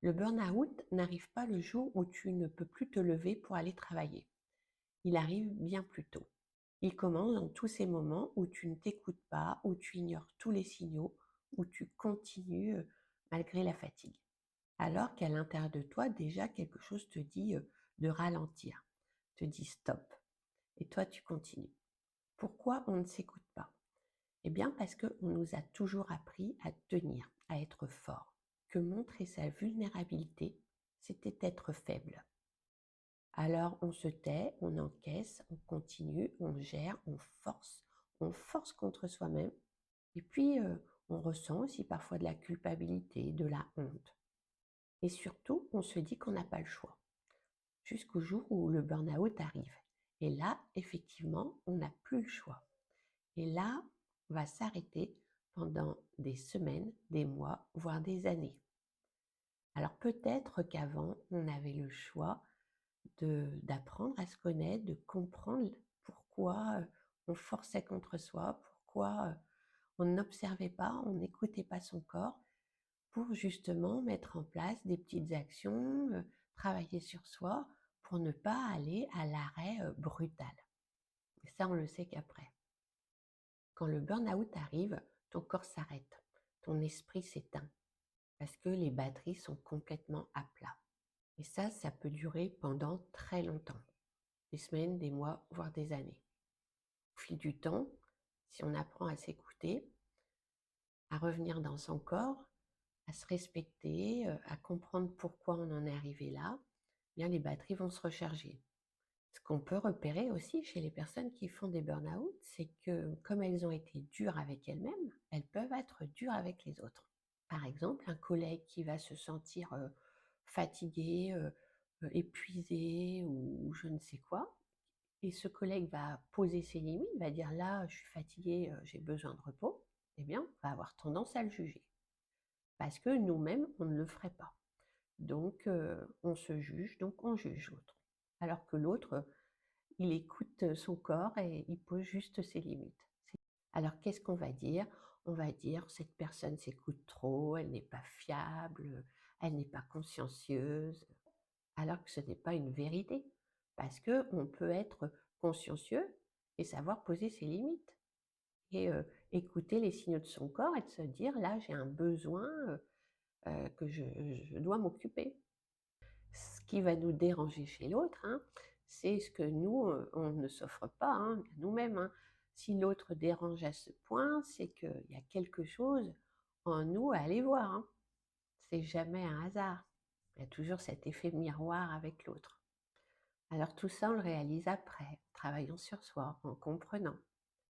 Le burn-out n'arrive pas le jour où tu ne peux plus te lever pour aller travailler. Il arrive bien plus tôt. Il commence dans tous ces moments où tu ne t'écoutes pas, où tu ignores tous les signaux, où tu continues malgré la fatigue. Alors qu'à l'intérieur de toi, déjà quelque chose te dit de ralentir, te dit stop. Et toi, tu continues. Pourquoi on ne s'écoute pas? Eh bien, parce qu'on nous a toujours appris à tenir, à être fort, que montrer sa vulnérabilité, c'était être faible. Alors on se tait, on encaisse, on continue, on gère, on force contre soi-même. Et puis, on ressent aussi parfois de la culpabilité, de la honte. Et surtout, on se dit qu'on n'a pas le choix, jusqu'au jour où le burn-out arrive. Et là, effectivement, on n'a plus le choix. Et là, on va s'arrêter pendant des semaines, des mois, voire des années. Alors peut-être qu'avant, on avait le choix d'apprendre à se connaître, de comprendre pourquoi on forçait contre soi, pourquoi on n'observait pas, on n'écoutait pas son corps, pour justement mettre en place des petites actions, travailler sur soi, pour ne pas aller à l'arrêt brutal. Et ça, on le sait qu'après. Quand le burn-out arrive, ton corps s'arrête, ton esprit s'éteint, parce que les batteries sont complètement à plat. Et ça peut durer pendant très longtemps, des semaines, des mois, voire des années. Au fil du temps, si on apprend à s'écouter, à revenir dans son corps, à se respecter, à comprendre pourquoi on en est arrivé là, eh bien les batteries vont se recharger. Ce qu'on peut repérer aussi chez les personnes qui font des burn-out, c'est que comme elles ont été dures avec elles-mêmes, elles peuvent être dures avec les autres. Par exemple, un collègue qui va se sentir fatigué, épuisé ou je ne sais quoi, et ce collègue va poser ses limites, va dire là, je suis fatigué, j'ai besoin de repos, eh bien, on va avoir tendance à le juger. Parce que nous-mêmes, on ne le ferait pas. Donc, on se juge, donc on juge l'autre. Alors que l'autre, il écoute son corps et il pose juste ses limites. Alors, qu'est-ce qu'on va dire? On va dire, cette personne s'écoute trop, elle n'est pas fiable, elle n'est pas consciencieuse, alors que ce n'est pas une vérité. Parce qu'on peut être consciencieux et savoir poser ses limites. Et écouter les signaux de son corps et de se dire, là, j'ai un besoin que je dois m'occuper. Ce qui va nous déranger chez l'autre, hein, c'est ce que nous, on ne s'offre pas hein, nous-mêmes. Hein. Si l'autre dérange à ce point, c'est qu'il y a quelque chose en nous à aller voir. Hein. C'est jamais un hasard. Il y a toujours cet effet miroir avec l'autre. Alors tout ça, on le réalise après, en travaillant sur soi, en comprenant.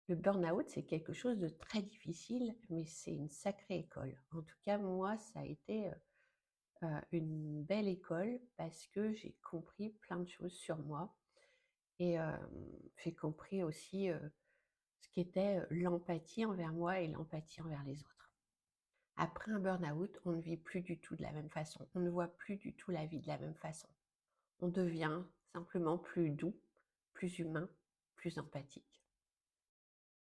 Le burn-out, c'est quelque chose de très difficile, mais c'est une sacrée école. En tout cas, moi, ça a été une belle école parce que j'ai compris plein de choses sur moi et j'ai compris aussi ce qu'était l'empathie envers moi et l'empathie envers les autres. Après un burn-out, on ne vit plus du tout de la même façon, on ne voit plus du tout la vie de la même façon. On devient simplement plus doux, plus humain, plus empathique.